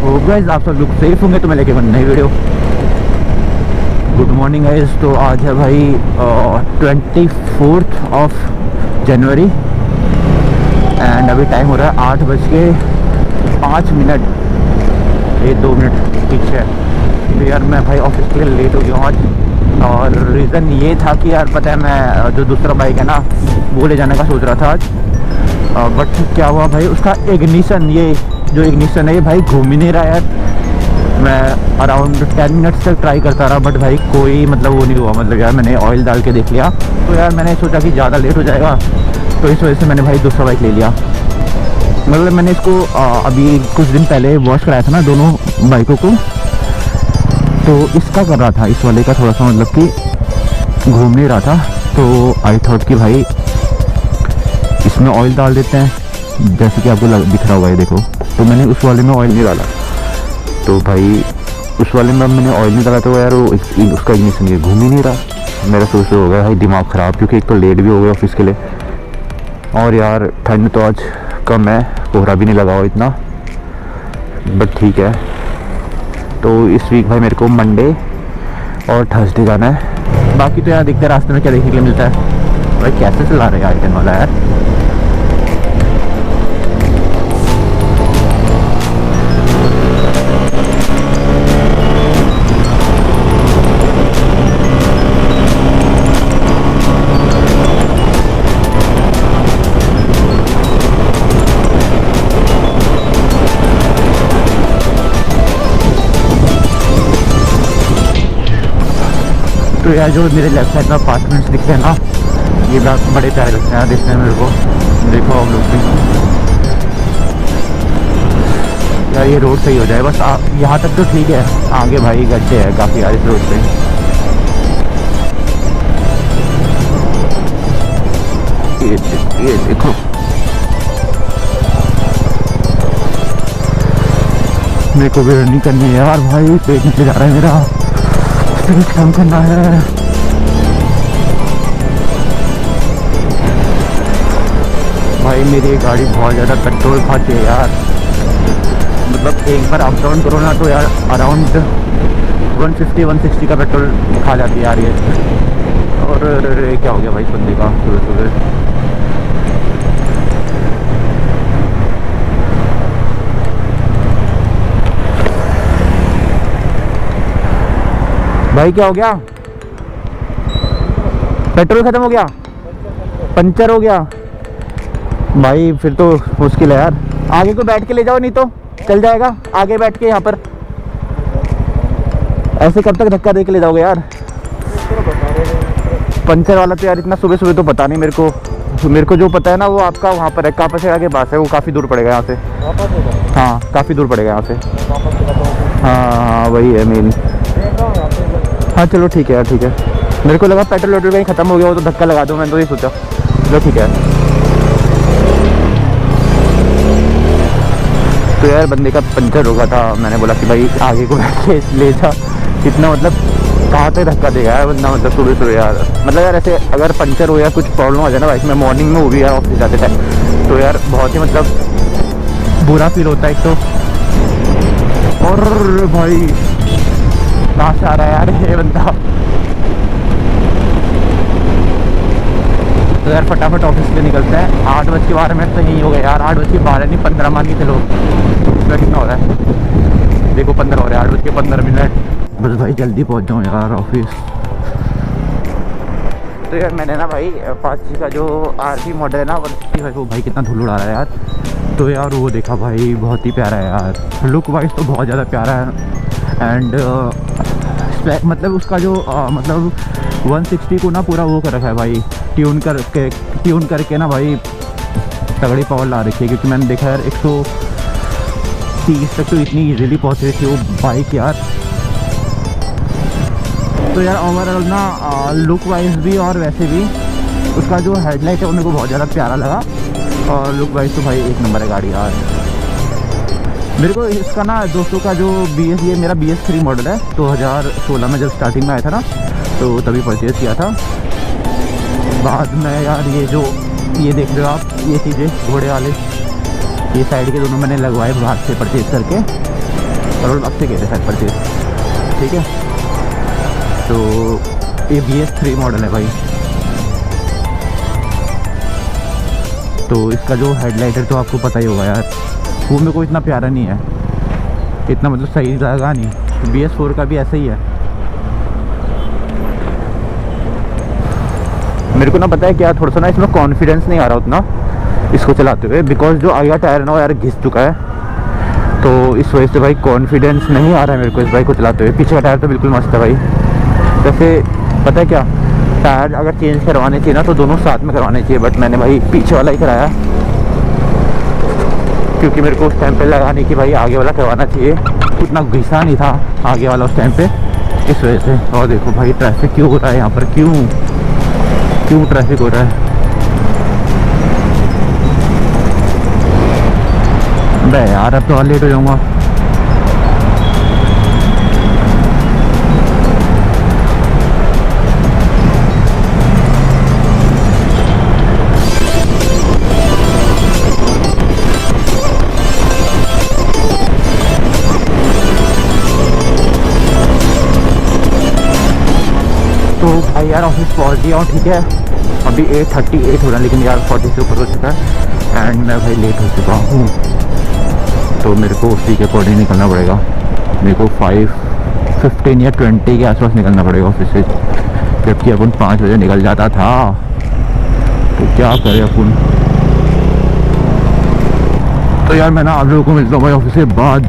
तो गाइस आप सब लोग सेफ होंगे तो मैं लेके बन नई वीडियो। Good morning guys. तो आज है भाई 24 जनवरी एंड अभी टाइम हो रहा है 8:05। ये 2 मिनट पीछे है। तो यार मैं भाई ऑफिस के लिए लेट हो गया आज, और रीज़न ये था कि यार पता है मैं जो दूसरा बाइक है ना वो ले जाने का सोच रहा था आज, बट क्या हुआ भाई उसका इग्निशन, ये जो इग्निशन है ये भाई घूम ही नहीं रहा यार। मैं अराउंड 10 मिनट्स तक ट्राई करता रहा बट भाई कोई मतलब वो नहीं हुआ। मतलब यार मैंने ऑयल डाल के देख लिया, तो यार मैंने सोचा कि ज़्यादा लेट हो जाएगा, तो इस वजह से मैंने भाई दूसरा बाइक ले लिया। मतलब मैंने इसको अभी कुछ दिन पहले वॉश कराया था ना दोनों बाइकों को, तो इसका कर रहा था, इस वाले का थोड़ा सा मतलब कि घूम नहीं रहा था। तो आई थॉट कि भाई इसमें ऑयल डाल देते हैं, जैसे कि आपको दिख रहा होगा ये देखो। तो मैंने उस वाले में ऑयल नहीं डाला, तो भाई उस वाले में मैंने ऑयल नहीं डाला, तो यार वो उसका इग्निशन ये घूम ही नहीं रहा। मेरा सोच हो गया भाई दिमाग ख़राब, क्योंकि एक तो लेट भी हो गया ऑफिस के लिए, और यार ठंड तो आज कम है, कोहरा भी नहीं लगा हुआ इतना, बट ठीक है। तो इस वीक भाई मेरे को मंडे और थर्सडे जाना है। बाकी तो यार देखते हैं रास्ते में क्या देखने के लिए मिलता है। भाई कैसे चला रहे आइटन वाला यार। तो यार जो मेरे लेफ्ट साइड में अपार्टमेंट्स दिखते हैं ना, ये बड़े प्यारे लगते हैं देखने में मेरे को। देखो आप लोग भी यार, ये रोड सही हो जाए बस। यहाँ तक तो ठीक है, आगे भाई गड्ढे हैं काफ़ी यार इस रोड पे। ये देखो मेरे को भी रनिंग करनी है यार भाई, पेट नीचे जा रहा है मेरा, पेट कम करना है। भाई मेरी गाड़ी बहुत ज़्यादा पेट्रोल खाती है यार। मतलब एक बार अप डाउन करो ना तो यार अराउंड 150-160 का पेट्रोल खा जाती है यार ये। और क्या हो गया भाई बंदे का सुबह सुबह। भाई क्या हो गया? पेट्रोल खत्म हो गया, पंचर हो गया भाई, फिर तो मुश्किल है यार। आगे को बैठ के ले जाओ, नहीं तो चल जाएगा आगे बैठ के। यहाँ पर ऐसे कब तक धक्का दे के ले जाओगे यार? पंचर वाला तो यार इतना सुबह सुबह तो पता नहीं मेरे को जो पता है ना वो आपका वहाँ पर है, कापासेड़ा के पास है, वो काफ़ी दूर पड़ेगा यहाँ से। हाँ काफ़ी दूर पड़ेगा यहाँ से। हाँ वही है मेन। हाँ चलो ठीक है यार, ठीक है। मेरे को लगा पेट्रोल वेट्रोल कहीं ख़त्म हो गया हो तो धक्का लगा दूँ, मैंने तो ये सोचा। चलो ठीक है। तो यार बंदे का पंचर हो गया था, मैंने बोला कि भाई आगे को बैठ के ले जा। इतना मतलब कहाँ तक धक्का देगा यार बंदा, मतलब सुबह सुबह यार। मतलब यार ऐसे अगर पंचर हो या कुछ प्रॉब्लम हो जाए ना बाइक में मॉर्निंग में, वो भी यार ऑफिस जाते टाइम, तो यार बहुत ही मतलब बुरा फील होता है एक तो। और भाई कहाँ से आ रहा है यार ये बंदा। तो यार फटाफट ऑफिस से निकलते हैं। 8:12 तो यही हो गया यार, 8:12 नहीं 15 मान के चलो। इसमें कितना हो रहा है देखो, 15 हो रहा है, 8:15। बस भाई जल्दी पहुंच जाऊँ यार ऑफिस। तो यार मैंने ना भाई 5G का जो RC मॉडल है ना 165, वो भाई कितना धूल उड़ा रहा है यार। तो यार वो देखा भाई, बहुत ही प्यारा है यार, लुक वाइज तो बहुत ज़्यादा प्यारा है। एंड मतलब उसका जो मतलब 160 को ना पूरा वो कर रखा है भाई, ट्यून करके ना भाई तगड़ी पावर ला रखी है। क्योंकि मैंने देखा यार 130 तक तो इतनी इजीली पहुंच रही थी वो बाइक यार। तो यार ओवरऑल ना लुक वाइज भी और वैसे भी उसका जो हेडलाइट है वो मेरे को बहुत ज़्यादा प्यारा लगा, और लुक वाइज तो भाई एक नंबर है गाड़ी यार। मेरे को इसका ना दोस्तों का जो ये मेरा BS3 मॉडल है, 2016 में जब स्टार्टिंग में आया था ना तो तभी परचेज़ किया था। बाद में यार ये देख रहे हो आप, ये चीज़ें घोड़े वाले ये साइड के दोनों मैंने लगवाए बाहर से परचेज़ करके। करोड़ अब से कहते शायद परचेज, ठीक है। तो ये BS3 मॉडल है भाई। तो इसका जो हेडलाइट है तो आपको पता ही होगा यार, वो मेरे को इतना प्यारा नहीं है, इतना मतलब सही लगा नहीं। तो BS4 का भी ऐसा ही है। मेरे को ना पता है क्या, थोड़ा सा ना इसमें कॉन्फिडेंस नहीं आ रहा उतना इसको चलाते हुए, बिकॉज जो आगे टायर है ना वो यार घिस चुका है, तो इस वजह से भाई कॉन्फिडेंस नहीं आ रहा है मेरे को इस बाइक को चलाते हुए। पीछे का टायर तो बिल्कुल मस्त है भाई। वैसे पता है क्या, टायर अगर चेंज करवाने चाहिए ना तो दोनों साथ में करवाने चाहिए, बट मैंने भाई पीछे वाला ही कराया, क्योंकि मेरे को उस टाइम पे लगा नहीं कि भाई आगे वाला करवाना चाहिए, उतना घिसा नहीं था आगे वाला उस टाइम पे, इस वजह से। और देखो भाई ट्रैफिक क्यों हो रहा है यहाँ पर, क्यों ट्रैफिक हो रहा है। बे यार अब तो और लेट हो जाऊँगा। तो भाई यार ऑफिस पहुँच गया हूँ, ठीक है। अभी 8:38 हो रहा है, लेकिन यार 40 से ऊपर हो चुका है एंड मैं भाई लेट हो चुका हूँ। तो मेरे को उसी के अकॉर्डिंग निकलना पड़ेगा। मेरे को 5:15 या 20 के आसपास निकलना पड़ेगा ऑफिस से, जबकि अपन 5 बजे निकल जाता था। तो क्या करें अपन। तो यार मैं ना आप लोगों को मिलता हूँ भाई ऑफिस से बाद।